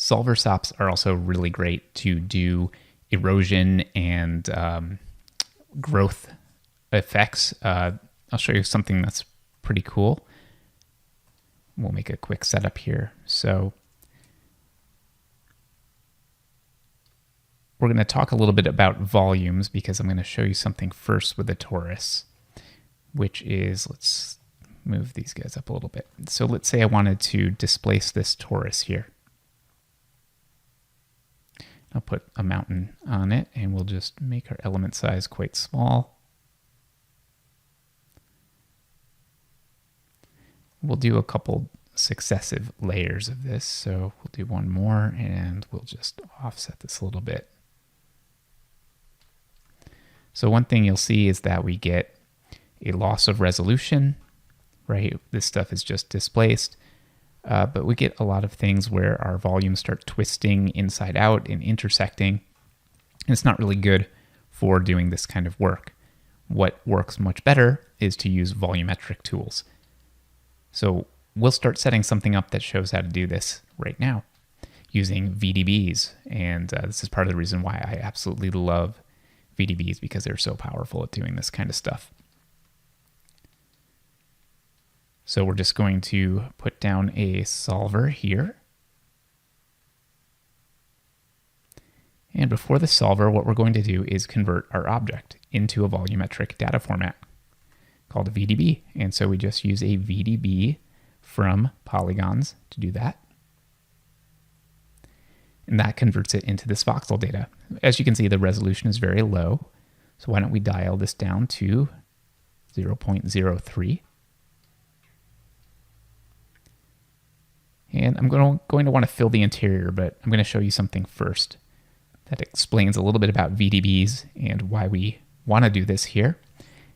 solver stops are also really great to do erosion and growth effects. I'll show you something that's pretty cool. We'll make a quick setup here. So we're going to talk a little bit about volumes because I'm going to show you something first with the torus, which is, let's move these guys up a little bit. So let's say I wanted to displace this torus here. I'll put a mountain on it and we'll just make our element size quite small. We'll do a couple successive layers of this. So we'll do one more and we'll just offset this a little bit. So one thing you'll see is that we get a loss of resolution, right? This stuff is just displaced, but we get a lot of things where our volumes start twisting inside out and intersecting. And it's not really good for doing this kind of work. What works much better is to use volumetric tools. So we'll start setting something up that shows how to do this right now using VDBs. And this is part of the reason why I absolutely love VDBs, because they're so powerful at doing this kind of stuff. So we're just going to put down a solver here. And before the solver, what we're going to do is convert our object into a volumetric data format called a VDB. And so we just use a VDB from polygons to do that. And that converts it into this voxel data. As you can see, the resolution is very low. So why don't we dial this down to 0.03. And I'm going to want to fill the interior, but I'm going to show you something first that explains a little bit about VDBs and why we want to do this here.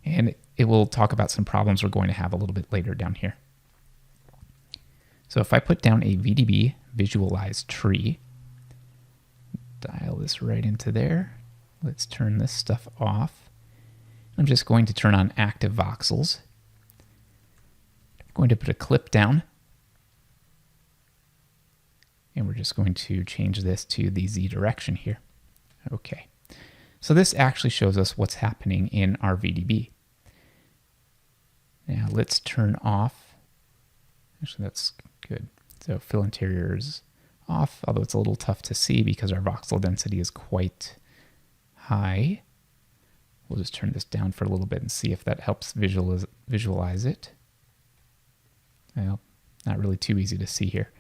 And it will talk about some problems we're going to have a little bit later down here. So if I put down a VDB visualize tree, dial this right into there. Let's turn this stuff off. I'm just going to turn on active voxels. I'm going to put a clip down. And we're just going to change this to the Z direction here. Okay. So this actually shows us what's happening in our VDB. Now let's turn off. Actually, that's good. So fill interiors off, although it's a little tough to see because our voxel density is quite high. We'll just turn this down for a little bit and see if that helps visualize it. Well, not really too easy to see here.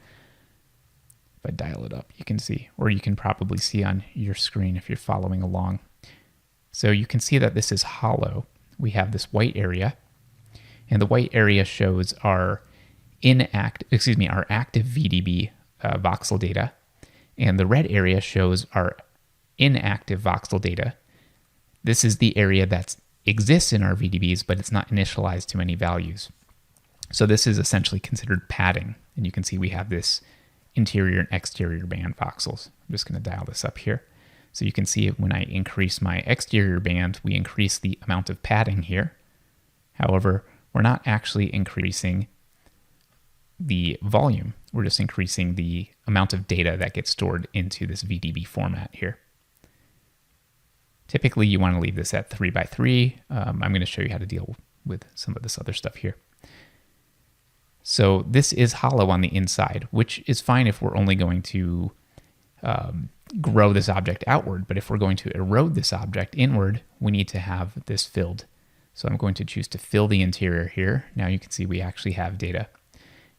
If I dial it up, you can see, or you can probably see on your screen if you're following along. So you can see that this is hollow. We have this white area, and the white area shows our active VDB voxel data, and the red area shows our inactive voxel data. This is the area that exists in our VDBs, but it's not initialized to any values. So this is essentially considered padding, and you can see we have this interior and exterior band voxels. I'm just going to dial this up here. So you can see when I increase my exterior band, we increase the amount of padding here. However, we're not actually increasing the volume. We're just increasing the amount of data that gets stored into this VDB format here. Typically, you want to leave this at 3 by 3. I'm going to show you how to deal with some of this other stuff here. So this is hollow on the inside, which is fine if we're only going to grow this object outward. But if we're going to erode this object inward, we need to have this filled. So I'm going to choose to fill the interior here. Now you can see we actually have data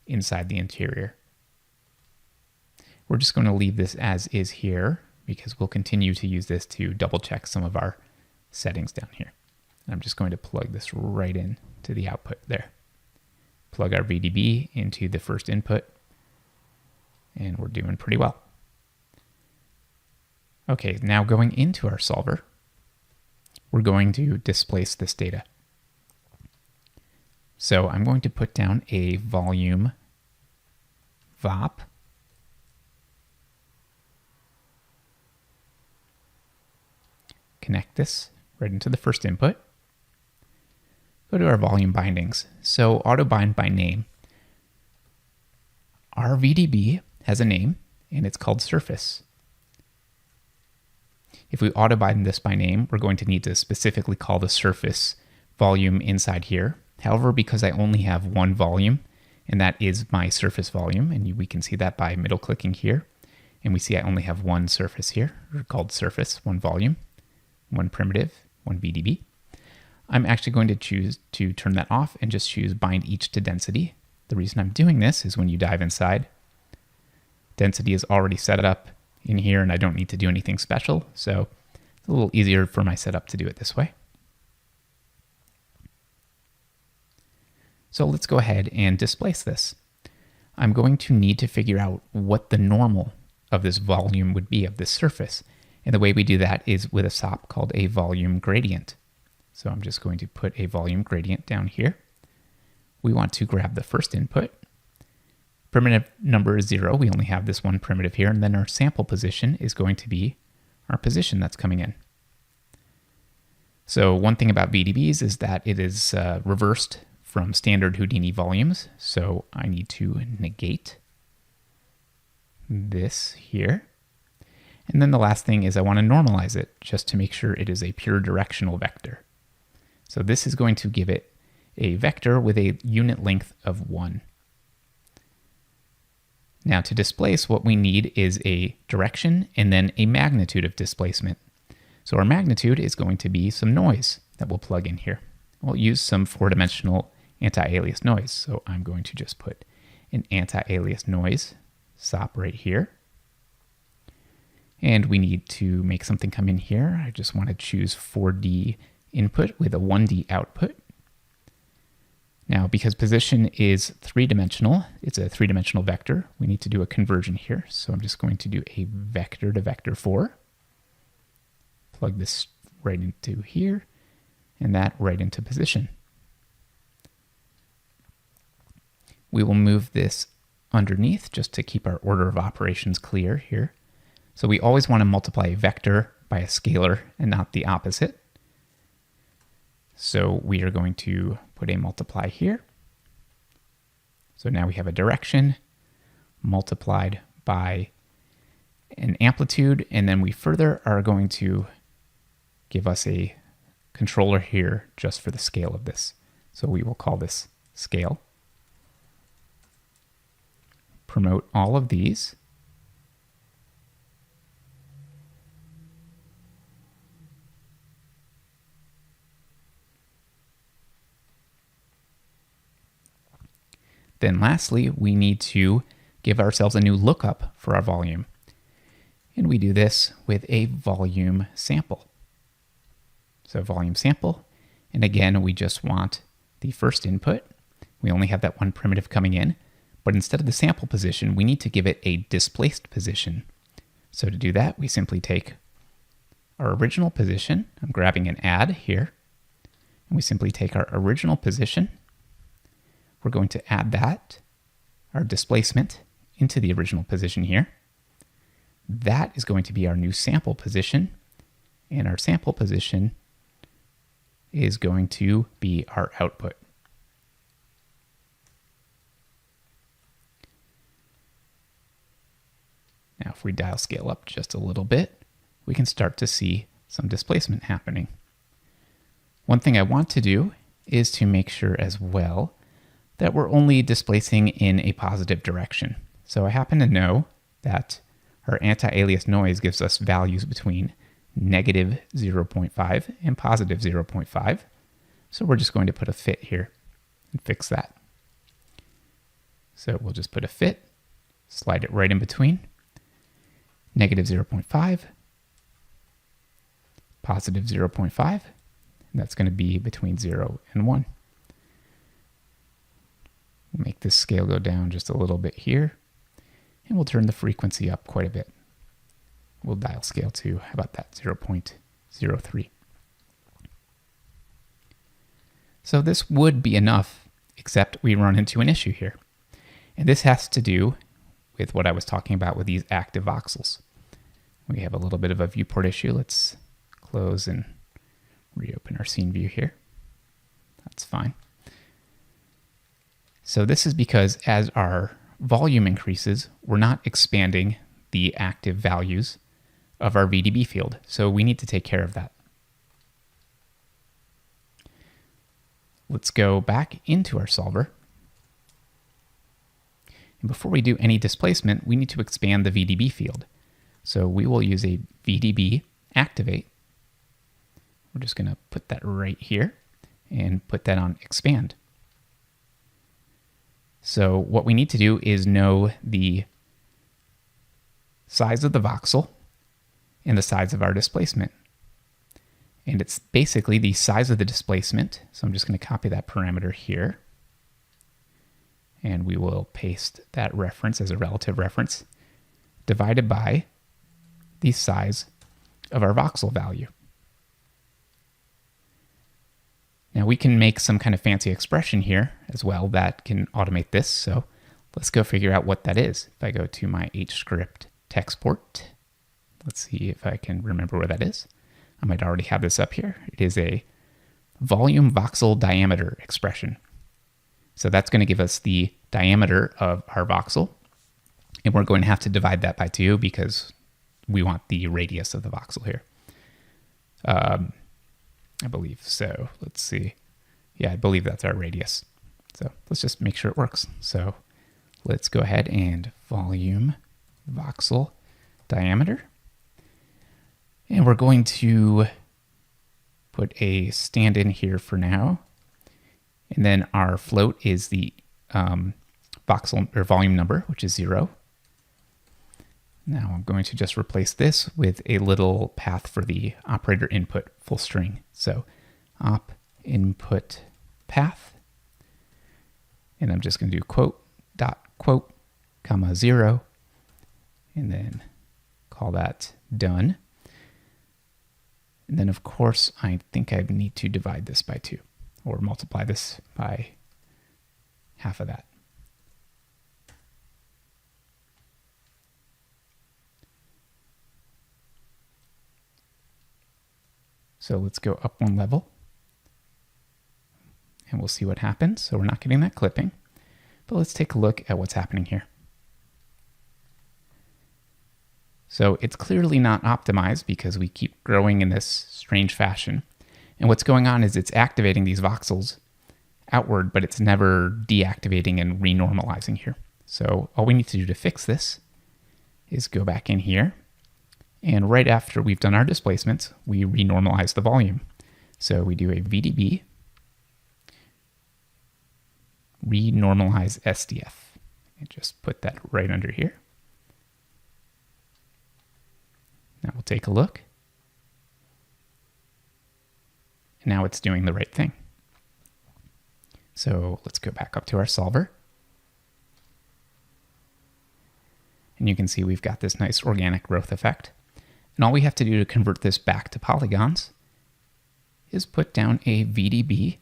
inside the interior. We're just going to leave this as is here because we'll continue to use this to double check some of our settings down here. And I'm just going to plug this right in to the output there. Plug our VDB into the first input, and we're doing pretty well. Okay, now going into our solver, we're going to displace this data. So I'm going to put down a volume VOP. Connect this right into the first input. Go to our volume bindings. So auto bind by name. Our VDB has a name, and it's called surface. If we auto-bind this by name, we're going to need to specifically call the surface volume inside here. However, because I only have one volume, and that is my surface volume, and we can see that by middle clicking here, and we see I only have one surface here, called surface, one volume, one primitive, one VDB. I'm actually going to choose to turn that off and just choose bind each to density. The reason I'm doing this is when you dive inside, density is already set up in here and I don't need to do anything special. So it's a little easier for my setup to do it this way. So let's go ahead and displace this. I'm going to need to figure out what the normal of this volume would be of this surface. And the way we do that is with a SOP called a volume gradient. So I'm just going to put a volume gradient down here. We want to grab the first input. Primitive number is 0. We only have this one primitive here. And then our sample position is going to be our position that's coming in. So one thing about VDBs is that it is reversed from standard Houdini volumes. So I need to negate this here. And then the last thing is I want to normalize it just to make sure it is a pure directional vector. So this is going to give it a vector with a unit length of 1. Now to displace, what we need is a direction and then a magnitude of displacement. So our magnitude is going to be some noise that we'll plug in here. We'll use some 4-dimensional anti-alias noise. So I'm going to just put an anti-alias noise SOP right here. And we need to make something come in here. I just want to choose 4D input with a 1D output. Now, because position is 3-dimensional, it's a 3-dimensional vector, we need to do a conversion here. So I'm just going to do a vector to vector 4. Plug this right into here, and that right into position. We will move this underneath just to keep our order of operations clear here. So we always want to multiply a vector by a scalar and not the opposite. So we are going to put a multiply here. So now we have a direction multiplied by an amplitude, and then we further are going to give us a controller here just for the scale of this. So we will call this scale. Promote all of these. Then lastly, we need to give ourselves a new lookup for our volume. And we do this with a volume sample. So volume sample, and again, we just want the first input. We only have that one primitive coming in, but instead of the sample position, we need to give it a displaced position. So to do that, we simply take our original position. I'm grabbing an add here, and we simply take our original position. We're going to add that, our displacement, into the original position here. That is going to be our new sample position, and our sample position is going to be our output. Now, if we dial scale up just a little bit, we can start to see some displacement happening. One thing I want to do is to make sure as well that we're only displacing in a positive direction. So I happen to know that our anti-alias noise gives us values between negative 0.5 and positive 0.5. So we're just going to put a fit here and fix that. So we'll just put a fit, slide it right in between, negative 0.5, positive 0.5, and that's going to be between 0 and 1. We'll make this scale go down just a little bit here, and we'll turn the frequency up quite a bit. We'll dial scale to, how about that, 0.03. So this would be enough, except we run into an issue here. And this has to do with what I was talking about with these active voxels. We have a little bit of a viewport issue. Let's close and reopen our scene view here. That's fine. So this is because as our volume increases, we're not expanding the active values of our VDB field. So we need to take care of that. Let's go back into our solver. And before we do any displacement, we need to expand the VDB field. So we will use a VDB activate. We're just going to put that right here and put that on expand. So what we need to do is know the size of the voxel and the size of our displacement. And it's basically the size of the displacement. So I'm just going to copy that parameter here. And we will paste that reference as a relative reference divided by the size of our voxel value. Now we can make some kind of fancy expression here as well that can automate this. So let's go figure out what that is. If I go to my HScript text port, let's see if I can remember where that is. I might already have this up here. It is a volume voxel diameter expression. So that's going to give us the diameter of our voxel. And we're going to have to divide that by 2 because we want the radius of the voxel here. I believe so. Let's see. Yeah, I believe that's our radius. So let's just make sure it works. So let's go ahead and volume voxel diameter. And we're going to put a stand-in here for now. And then our float is the voxel or volume number, which is 0. Now I'm going to just replace this with a little path for the operator input full string. So op input path. And I'm just going to do quote dot quote comma 0. And then call that done. And then, of course, I think I need to divide this by 2 or multiply this by half of that. So let's go up 1 level and we'll see what happens. So we're not getting that clipping, but let's take a look at what's happening here. So it's clearly not optimized because we keep growing in this strange fashion. And what's going on is it's activating these voxels outward, but it's never deactivating and renormalizing here. So all we need to do to fix this is go back in here. And right after we've done our displacements, we renormalize the volume. So we do a VDB renormalize SDF and just put that right under here. Now we'll take a look. And now it's doing the right thing. So let's go back up to our solver. And you can see we've got this nice organic growth effect. And all we have to do to convert this back to polygons is put down a VDB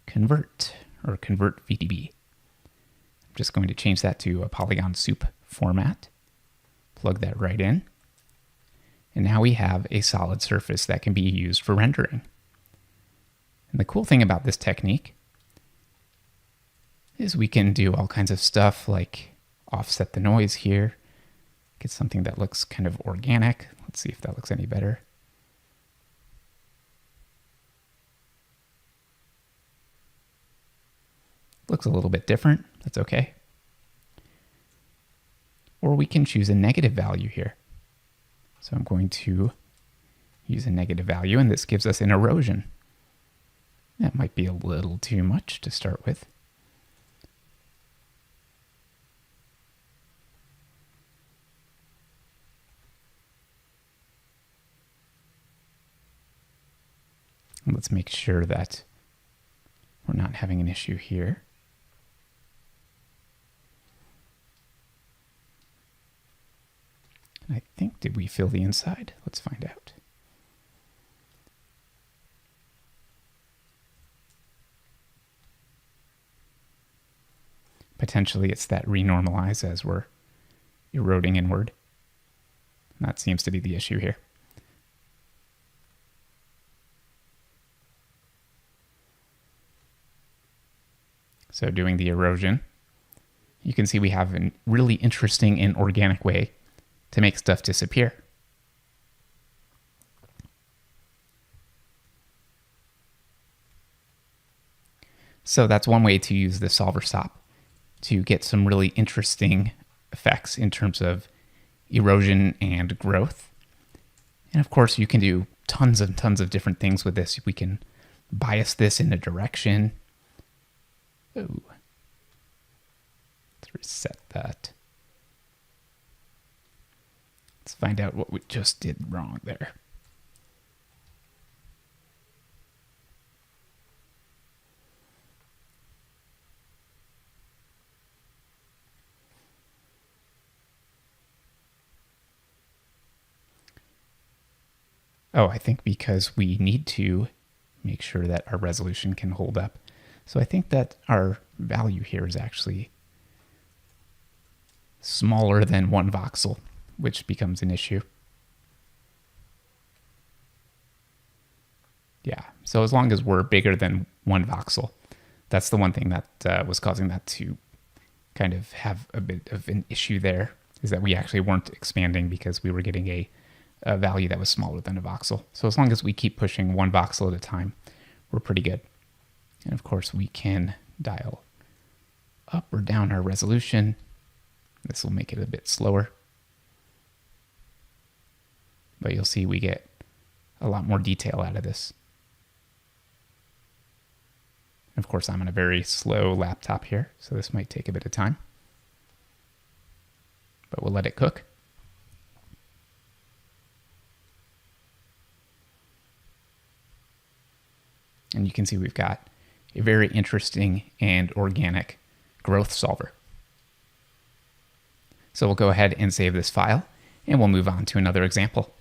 convert or convert VDB. I'm just going to change that to a polygon soup format. Plug that right in. And now we have a solid surface that can be used for rendering. And the cool thing about this technique is we can do all kinds of stuff like offset the noise here, get something that looks kind of organic. Let's see if that looks any better. Looks a little bit different. That's okay. Or we can choose a negative value here. So I'm going to use a negative value, and this gives us an erosion. That might be a little too much to start with. And let's make sure that we're not having an issue here. I think, did we fill the inside? Let's find out. Potentially it's that renormalize as we're eroding inward. And that seems to be the issue here. So doing the erosion you can see we have a really interesting and organic way to make stuff disappear. So that's one way to use the solver stop to get some really interesting effects in terms of erosion and growth. And of course, you can do tons and tons of different things with this. We can bias this in a direction. Ooh. Let's reset that. Let's find out what we just did wrong there. Oh, I think because we need to make sure that our resolution can hold up. So I think that our value here is actually smaller than 1 voxel, which becomes an issue. Yeah, so as long as we're bigger than 1 voxel, that's the one thing that was causing that to kind of have a bit of an issue there, is that we actually weren't expanding because we were getting a value that was smaller than a voxel. So as long as we keep pushing 1 voxel at a time, we're pretty good. And of course, we can dial up or down our resolution. This will make it a bit slower. But you'll see we get a lot more detail out of this. Of course, I'm on a very slow laptop here, so this might take a bit of time. But we'll let it cook. And you can see we've got a very interesting and organic growth solver. So we'll go ahead and save this file, and we'll move on to another example.